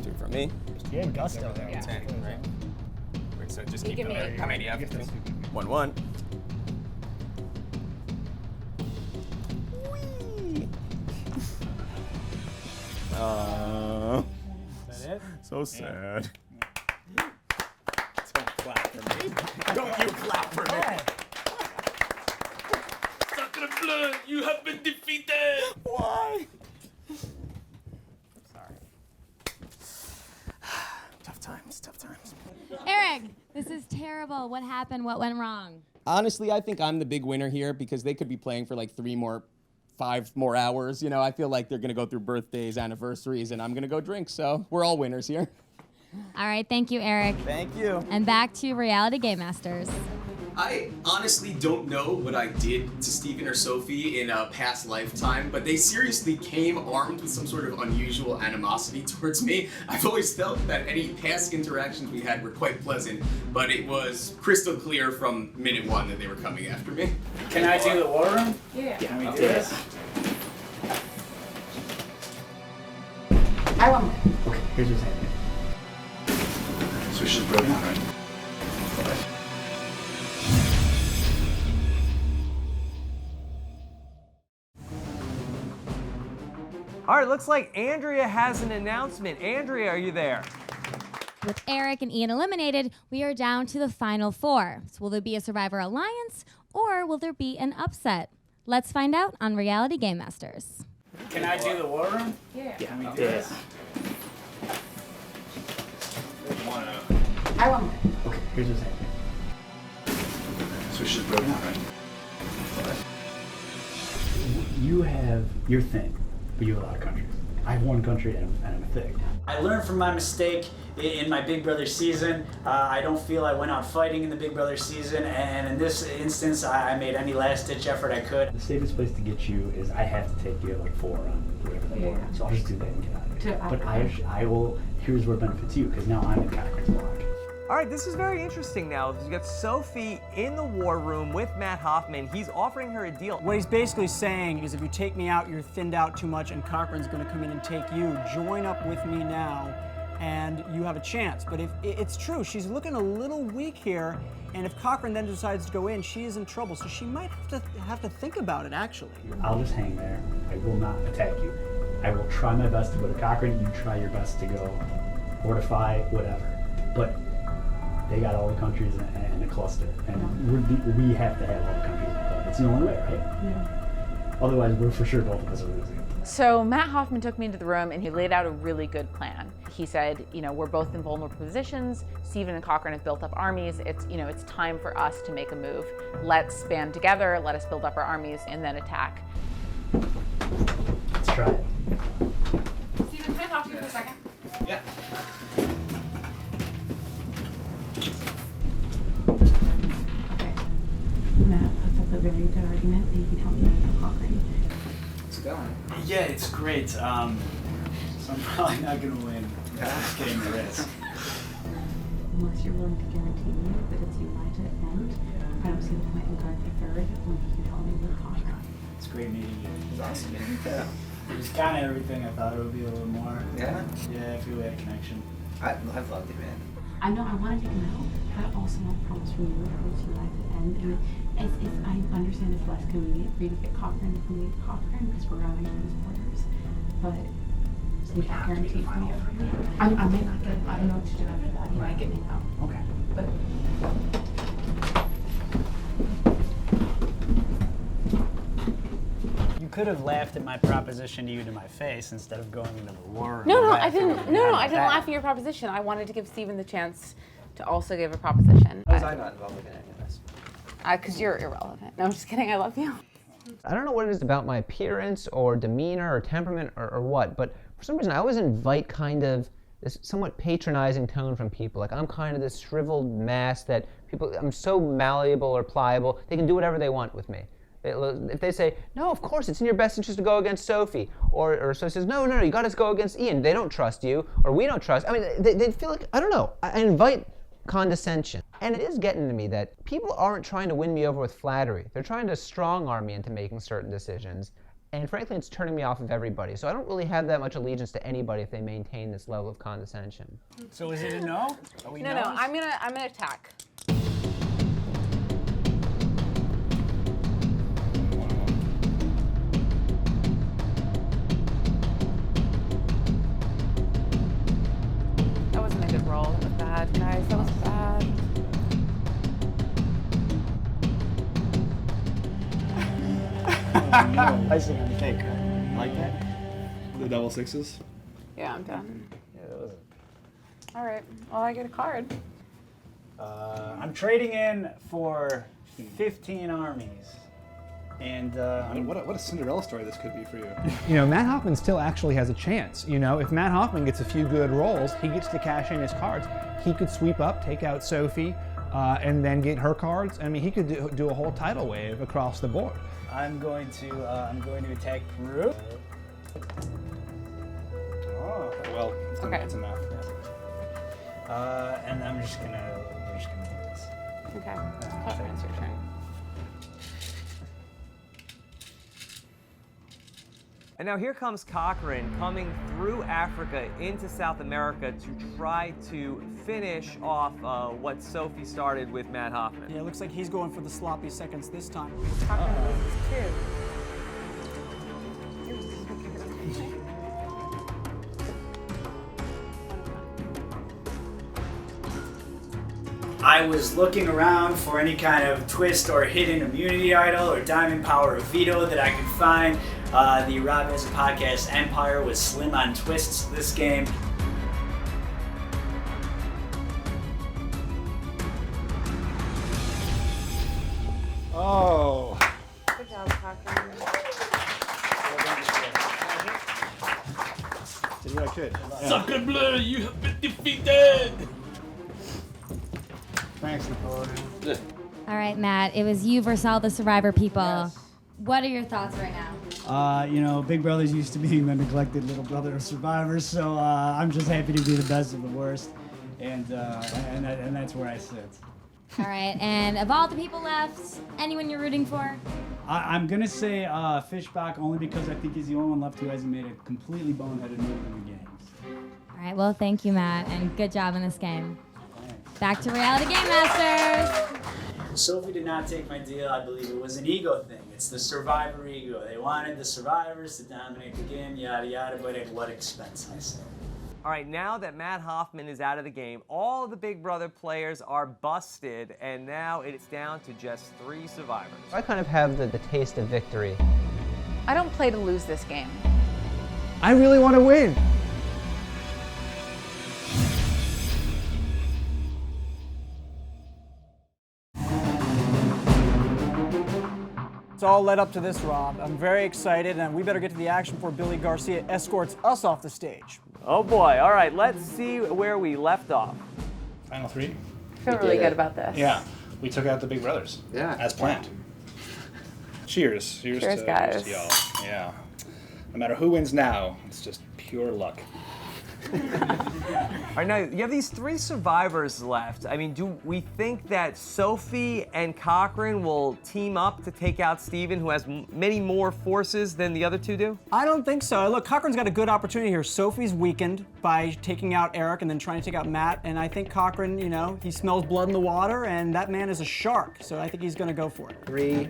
Two from me. Yeah, gusto there. Yeah. 10, right? Wait, so just You keep give them. me- How many do you have? You get those 1, 1. Is that it? So sad. Don't clap for me. Don't you clap for me. Sacre bleu, you have been defeated! Why? Sorry. Tough times, tough times. Eric, this is terrible. What happened? What went wrong? Honestly, I think I'm the big winner here because they could be playing for like 5 more hours. You know, I feel like they're gonna go through birthdays, anniversaries, and I'm gonna go drink. So we're all winners here. All right, thank you, Eric. Thank you. And back to Reality Gamemasters. I honestly don't know what I did to Steven or Sophie in a past lifetime, but they seriously came armed with some sort of unusual animosity towards me. I've always felt that any past interactions we had were quite pleasant, but it was crystal clear from minute one that they were coming after me. Can I do the war room? Yeah. Can we do this? I want Okay, here's what's happening. So she's broken out, right? All right, looks like Andrea has an announcement. Andrea, are you there? With Eric and Ian eliminated, we are down to the final 4. So will there be a Survivor Alliance, or will there be an upset? Let's find out on Reality Gamemasters. Can I do the war room? Yeah. Can we do this? I want Okay, here's what's happening. So she's broken out, right? You have your thing, but you have a lot of countries. I have one country and I'm a thing. I learned from my mistake in my Big Brother season. I don't feel I went out fighting in the Big Brother season, and in this instance, I made any last-ditch effort I could. The safest place to get you is I have to take you at like 4 on whatever the board. So I'll just do that and get out of here. But I will. Here's where it benefits you, because now I'm in Cochran's block. All right, this is very interesting now. You got Sophie in the war room with Matt Hoffman. He's offering her a deal. What he's basically saying is if you take me out, you're thinned out too much, and Cochran's going to come in and take you. Join up with me now, and you have a chance. But if it's true, she's looking a little weak here, and if Cochran then decides to go in, she is in trouble. So she might have to think about it, actually. I'll just hang there. I will not attack you. I will try my best to go to Cochran. You try your best to go fortify, whatever. But they got all the countries in the cluster, and we have to have all the countries in the cluster. It's the only way, right? Yeah. Otherwise, we're for sure both of us are losing. So Matt Hoffman took me into the room and he laid out a really good plan. He said, you know, we're both in vulnerable positions. Steven and Cochran have built up armies. It's, you know, it's time for us to make a move. Let's band together, let us build up our armies, and then attack. Let's try it. Steven, can I talk to you for a second? Yeah. Matt, that's a very good argument that you can help me with Cochran. How's it going? Yeah, it's great. So I'm probably not going to win. Just getting the risk. Unless you're willing to guarantee me that it's you right at the end, I don't see the point in going for third when you can help me with Cochran. It's great meeting you. It's awesome meeting you. Yeah. It was kind of everything I thought it would be, a little more. Yeah? Yeah, I feel we had a connection. I've loved it, man. I know I want to take him out, but I also want a promise from you that it's you right at the end. And if I understand it's less convenient for you to get Cochran than me Cochran because we're running in his borders, but you can't guarantee for me. I may not get. I don't know what to do after that. You might get me out. Okay. But you could have laughed at my proposition to you to my face instead of going into the war. No, I didn't. No, I didn't laugh at your proposition. I wanted to give Steven the chance to also give a proposition. How was I not involved in any of this? Because you're irrelevant. No, I'm just kidding. I love you. I don't know what it is about my appearance or demeanor or temperament or what, but for some reason I always invite kind of this somewhat patronizing tone from people. Like I'm kind of this shriveled mass that people, I'm so malleable or pliable, they can do whatever they want with me. If they say, no, of course, it's in your best interest to go against Sophie, or Sophie says, no, you gotta go against Ian, they don't trust you, or we don't trust, I mean, they feel like, I don't know, I invite condescension. And it is getting to me that people aren't trying to win me over with flattery. They're trying to strong-arm me into making certain decisions. And frankly, it's turning me off of everybody. So I don't really have that much allegiance to anybody if they maintain this level of condescension. So is it a no? Are we No, I'm gonna attack. That wasn't a good roll. That was bad, guys. That was bad. Icing on the cake, right? You like that? The double sixes? Yeah, I'm done. Yeah, that was it. All right. Well, I get a card. I'm trading in for 15 armies. And what a Cinderella story this could be for you. You know, Matt Hoffman still actually has a chance. You know, if Matt Hoffman gets a few good rolls, he gets to cash in his cards. He could sweep up, take out Sophie, and then get her cards. I mean, he could do a whole tidal wave across the board. I'm going to attack Peru. Oh, well, that's enough. And we're just gonna do this. Okay. Cochran, it's your turn. And now here comes Cochran coming through Africa into South America to try to finish off what Sophie started with Matt Hoffman. Yeah, it looks like he's going for the sloppy seconds this time. Cochran loses too. I was looking around for any kind of twist or hidden immunity idol or diamond power or veto that I could find. The RHAP as a podcast empire was slim on twists this game. Oh. Good job, Cochran. Did what I could. Sacre bleu, you have been defeated! Thanks, Napoleon. All right, Matt, it was you versus all the survivor people. Yes. What are your thoughts right now? You know, Big Brother's used to being the neglected little brother of survivors, so I'm just happy to be the best of the worst, and that's where I sit. All right, and of all the people left, anyone you're rooting for? I'm gonna say Fishbach only because I think he's the only one left who hasn't made a completely boneheaded move in the games. All right, well, thank you, Matt, and good job in this game. Back to Reality Gamemasters. Sophie did not take my deal. I believe it was an ego thing. It's the survivor ego. They wanted the survivors to dominate the game, yada yada, but at what expense, I say. All right, now that Matt Hoffman is out of the game, all the Big Brother players are busted, and now it's down to just 3 survivors. I kind of have the taste of victory. I don't play to lose this game. I really want to win. It's all led up to this, Rob. I'm very excited, and we better get to the action before Billy Garcia escorts us off the stage. Oh boy, all right, let's see where we left off. Final 3. I feel really good about this. Yeah, we took out the Big Brothers. Yeah. As planned. Cheers. Cheers, guys. To y'all. Yeah. No matter who wins now, it's just pure luck. All right, now you have these 3 survivors left. I mean, do we think that Sophie and Cochran will team up to take out Steven, who has many more forces than the other 2 do? I don't think so. Look, Cochran's got a good opportunity here. Sophie's weakened by taking out Eric and then trying to take out Matt, and I think Cochran, you know, he smells blood in the water, and that man is a shark, so I think he's gonna go for it. 3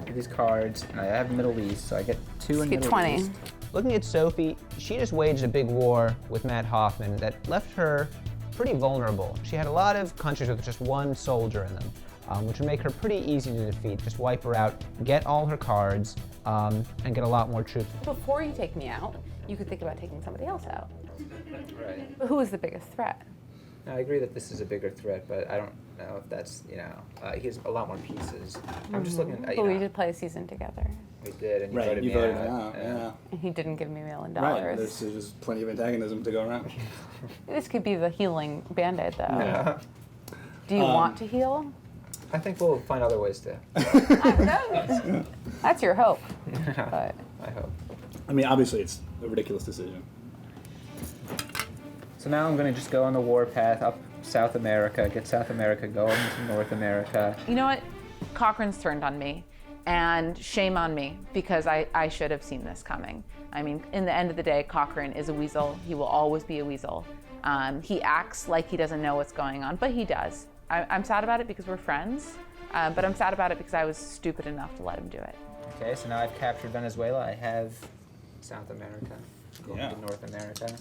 of these cards, and I have Middle East, so I get 2 in Middle 20. East. Looking at Sophie, she just waged a big war with Matt Hoffman that left her pretty vulnerable. She had a lot of countries with just 1 soldier in them, which would make her pretty easy to defeat. Just wipe her out, get all her cards, and get a lot more troops. Before you take me out, you could think about taking somebody else out. Right. But who is the biggest threat? I agree that this is a bigger threat, but I don't know if that's, he has a lot more pieces. I'm just looking at, But we did play a season together. We did, and you Right, voted you me voted out. me out, yeah. And he didn't give me $1 million. Right, there's plenty of antagonism to go around. This could be the healing Band-Aid, though. Yeah. Do you want to heal? I think we'll find other ways to. That's your hope. But I hope. I mean, obviously, it's a ridiculous decision. So now I'm going to just go on the warpath up South America, get South America going to North America. you know what? Cochran's turned on me. And shame on me, because I should have seen this coming. I mean, in the end of the day, Cochran is a weasel. He will always be a weasel. He acts like he doesn't know what's going on, but he does. I'm sad about it because we're friends, but I'm sad about it because I was stupid enough to let him do it. Okay, so now I've captured Venezuela. I have South America, going to North America.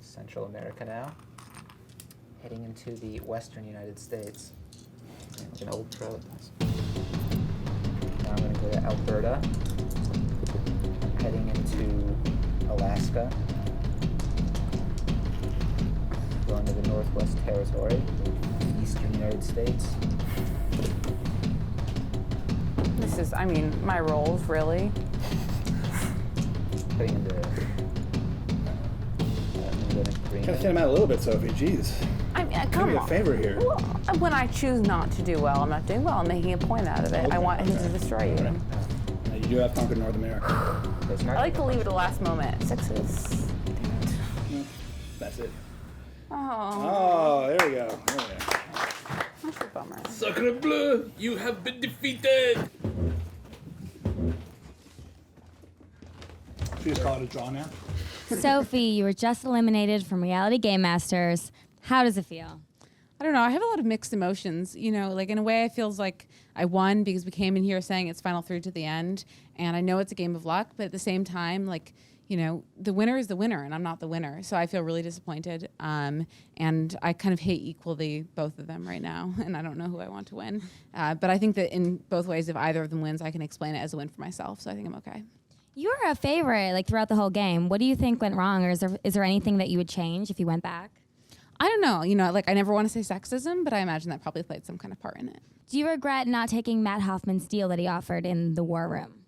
Central America now. Heading into the western United States. Like an old pro at this. Now I'm going to go to Alberta. Heading into Alaska. Going to the Northwest Territory, eastern United States. This is, I mean, my roles, really. Heading into Kind of thin him out a little bit, Sophie. Jeez. I mean, Do come me a on. favor here. Well, when I choose not to do well, I'm not doing well. I'm making a point out of it. Okay, I want him to destroy you. Now, you do have conquered North America. I like to leave it to the last moment. 6s. That's it. Oh. Oh, there we go. There we go. That's a bummer. Sacre bleu, you have been defeated. Should we just call it a draw now? Sophie, you were just eliminated from Reality Gamemasters. How does it feel? I don't know. I have a lot of mixed emotions. You know, like in a way, it feels like I won because we came in here saying it's final 3 to the end, and I know it's a game of luck. But at the same time, like, you know, the winner is the winner, and I'm not the winner. So I feel really disappointed, and I kind of hate equally both of them right now, and I don't know who I want to win. But I think that in both ways, if either of them wins, I can explain it as a win for myself. So I think I'm okay. You were a favorite like throughout the whole game. What do you think went wrong, or is there anything that you would change if you went back? I don't know. You know, like I never want to say sexism, but I imagine that probably played some kind of part in it. Do you regret not taking Matt Hoffman's deal that he offered in the war room?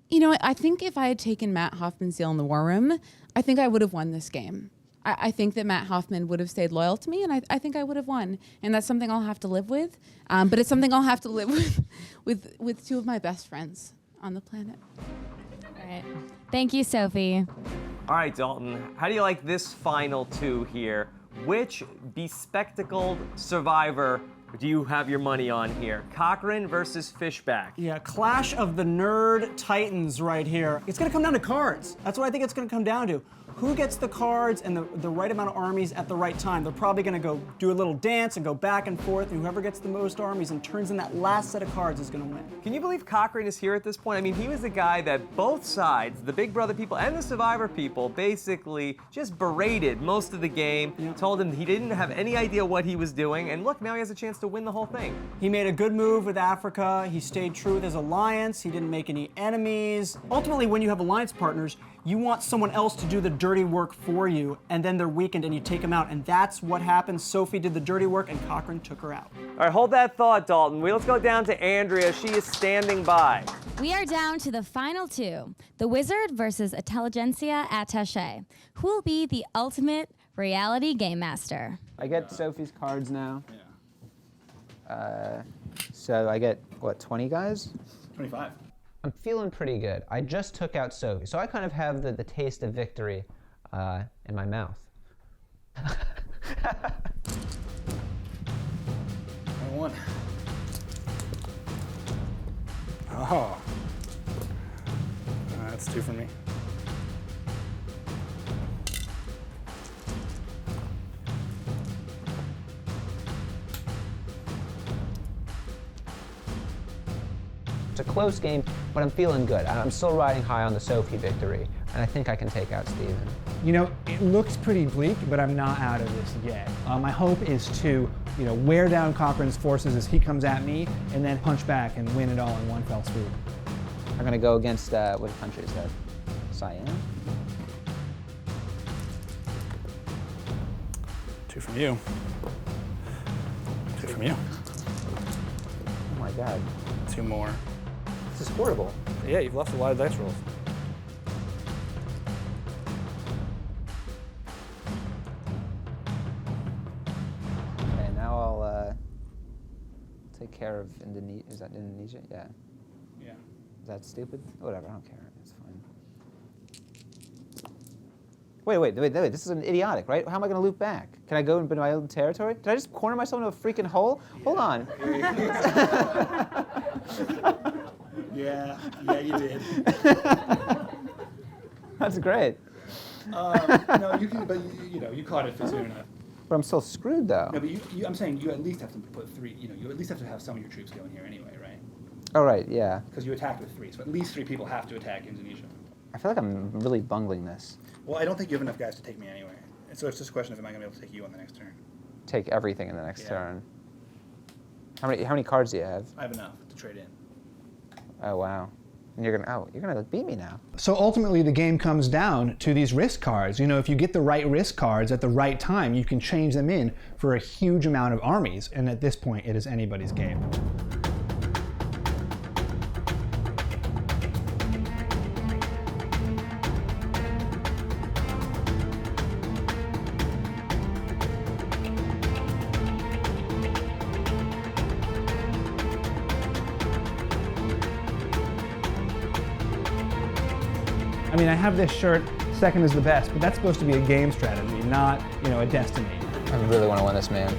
You know, I think if I had taken Matt Hoffman's deal in the war room, I think I would have won this game. I think that Matt Hoffman would have stayed loyal to me, and I think I would have won. And that's something I'll have to live with. But it's something I'll have to live with 2 of my best friends on the planet. All right. Thank you, Sophie. All right, Dalton, how do you like this final 2 here? Which bespectacled survivor do you have your money on here? Cochran versus Fishbach. Yeah, clash of the nerd titans right here. It's gonna come down to cards. That's what I think it's gonna come down to. Who gets the cards and the right amount of armies at the right time? They're probably gonna go do a little dance and go back and forth, and whoever gets the most armies and turns in that last set of cards is gonna win. Can you believe Cochran is here at this point? I mean, he was the guy that both sides, the Big Brother people and the Survivor people, basically just berated most of the game, told him he didn't have any idea what he was doing, and look, now he has a chance to win the whole thing. He made a good move with Africa. He stayed true with his alliance. He didn't make any enemies. Ultimately, when you have alliance partners, you want someone else to do the dirty work for you, and then they're weakened and you take them out. And that's what happened. Sophie did the dirty work and Cochran took her out. All right, hold that thought, Dalton. Let's go down to Andrea. She is standing by. We are down to the final two, the Wizard versus Intelligentsia Attaché. Who will be the ultimate reality game master? I get Sophie's cards now. So I get, what, 20 guys? 25. I'm feeling pretty good. I just took out Sophie, so I kind of have the taste of victory in my mouth. I won. Oh. That's 2 for me. It's a close game, but I'm feeling good. I'm still riding high on the Sophie victory, and I think I can take out Steven. You know, it looks pretty bleak, but I'm not out of this yet. My hope is to, wear down Cochran's forces as he comes at me, and then punch back and win it all in one fell swoop. I'm gonna go against, what country is that? Cyan? 2 from you. 2 from you. Oh my God. 2 more. This is horrible. Yeah, you've lost a lot of dice rolls. Okay, now I'll take care of Indonesia. Is that Indonesia? Yeah. Yeah. Is that stupid? Whatever, I don't care. It's fine. Wait. This is an idiotic, right? How am I going to loop back? Can I go into my own territory? Did I just corner myself into a freaking hole? Yeah. Hold on. Yeah, you did. That's great. No, you can, but you caught it soon enough. But I'm still screwed, though. No, but I'm saying you at least have to put 3. You at least have to have some of your troops going here anyway, right? Oh, right, yeah. Because you attacked with 3, so at least 3 people have to attack Indonesia. I feel like I'm really bungling this. Well, I don't think you have enough guys to take me anyway. And so it's just a question of am I going to be able to take you on the next turn? Take everything in the next turn. How many cards do you have? I have enough to trade in. Oh wow. And you're gonna beat me now. So ultimately the game comes down to these risk cards. If you get the right risk cards at the right time, you can change them in for a huge amount of armies. And at this point, it is anybody's game. I mean, I have this shirt, second is the best, but that's supposed to be a game strategy, not, a destiny. I really want to win this, man.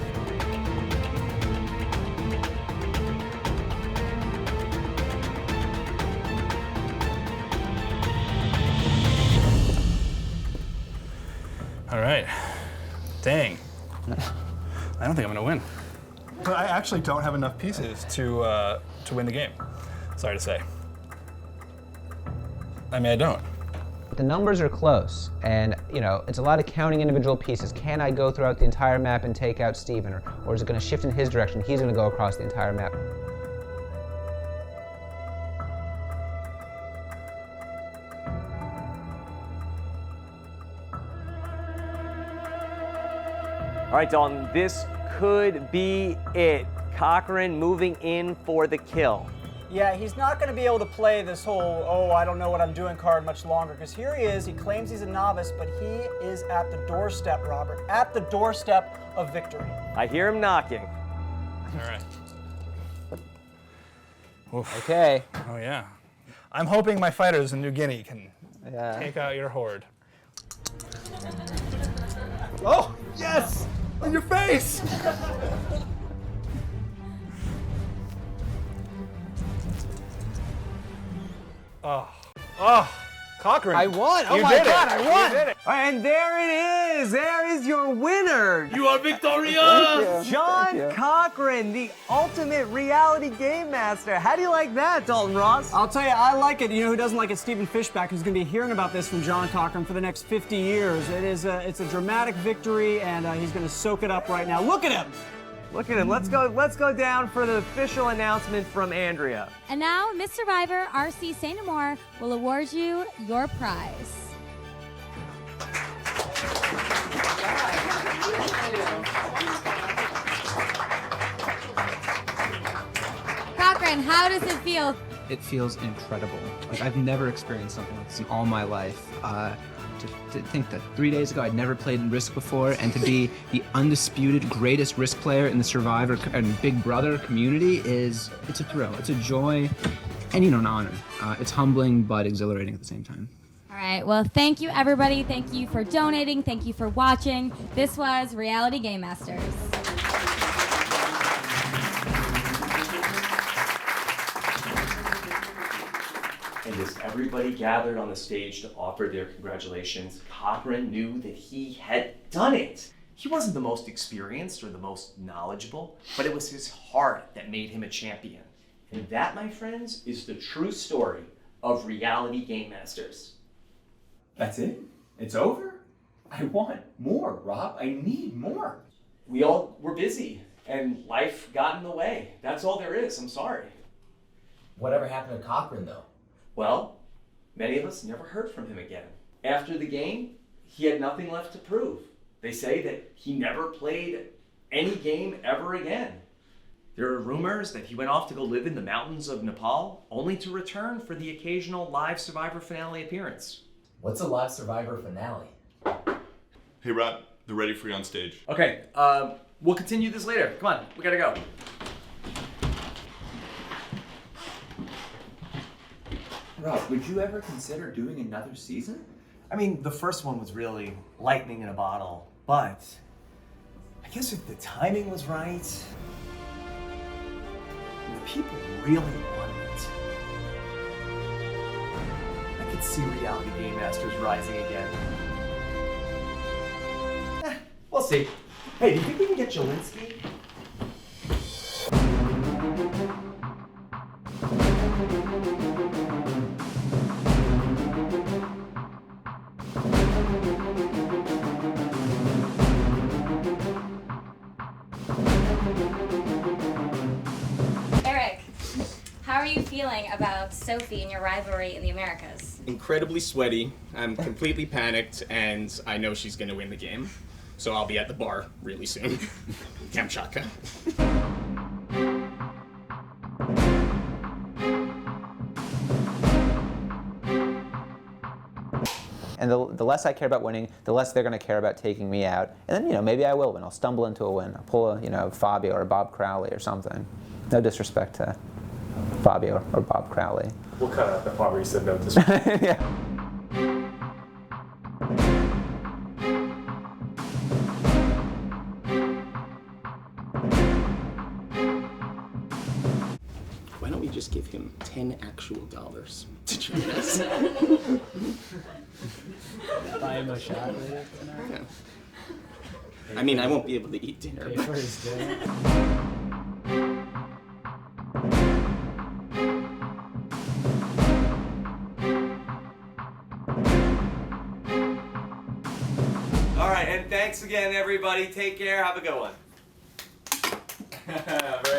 All right. Dang. I don't think I'm going to win. But I actually don't have enough pieces to win the game. Sorry to say. I mean, I don't. The numbers are close, and it's a lot of counting individual pieces. Can I go throughout the entire map and take out Steven, or is it going to shift in his direction? He's going to go across the entire map. All right, Dalton, this could be it. Cochran moving in for the kill. Yeah, he's not going to be able to play this whole, I don't know what I'm doing card much longer, because here he is, he claims he's a novice, but he is at the doorstep, Robert, at the doorstep of victory. I hear him knocking. All right. Oof. Okay. Oh, yeah. I'm hoping my fighters in New Guinea can take out your horde. Oh, yes! On your face! Cochran. I won. Oh You my did God, it. I won. You did it. And there it is. There is your winner. You are victorious! John Cochran, the ultimate reality game master. How do you like that, Dalton Ross? I'll tell you, I like it. You know who doesn't like it? Stephen Fishbach, who's going to be hearing about this from John Cochran for the next 50 years. It's a dramatic victory, and he's going to soak it up right now. Look at him. Look at him. Let's go down for the official announcement from Andrea. And now, Miss Survivor RC St. Amour will award you your prize. Cochran, how does it feel? It feels incredible. Like, I've never experienced something like this in all my life. To think that 3 days ago I'd never played in Risk before, and to be the undisputed greatest Risk player in the Survivor and Big Brother community it's a thrill, it's a joy, and an honor. It's humbling but exhilarating at the same time. All right, well, thank you, everybody. Thank you for donating. Thank you for watching. This was Reality Gamemasters. And as everybody gathered on the stage to offer their congratulations, Cochran knew that he had done it. He wasn't the most experienced or the most knowledgeable, but it was his heart that made him a champion. And that, my friends, is the true story of Reality Gamemasters. That's it? It's over? I want more, Rob. I need more. We all were busy, and life got in the way. That's all there is. I'm sorry. Whatever happened to Cochran, though? Well, many of us never heard from him again. After the game, he had nothing left to prove. They say that he never played any game ever again. There are rumors that he went off to go live in the mountains of Nepal, only to return for the occasional live Survivor finale appearance. What's a live Survivor finale? Hey, RHAP, they're ready for you on stage. Okay, we'll continue this later. Come on, we gotta go. Rob, would you ever consider doing another season? I mean, the first one was really lightning in a bottle, but I guess if the timing was right, the people really wanted it. I could see Reality Gamemasters rising again. We'll see. Hey, do you think we can get Jelinski? Eric, how are you feeling about Sophie and your rivalry in the Americas? Incredibly sweaty. I'm completely panicked, and I know she's going to win the game. So I'll be at the bar really soon. Kamchatka. And the less I care about winning, the less they're going to care about taking me out. And then, maybe I will win. I'll stumble into a win. I'll pull a, Fabio or Bob Crowley or something. No disrespect to Fabio or Bob Crowley. We'll cut out the part where you said no disrespect. Yeah. Why don't we just give him $10 actual to join us? Buy him a shot later tonight. Yeah. I mean, I won't be able to eat dinner. Pay for his dinner. All right, and thanks again, everybody. Take care. Have a good one. Very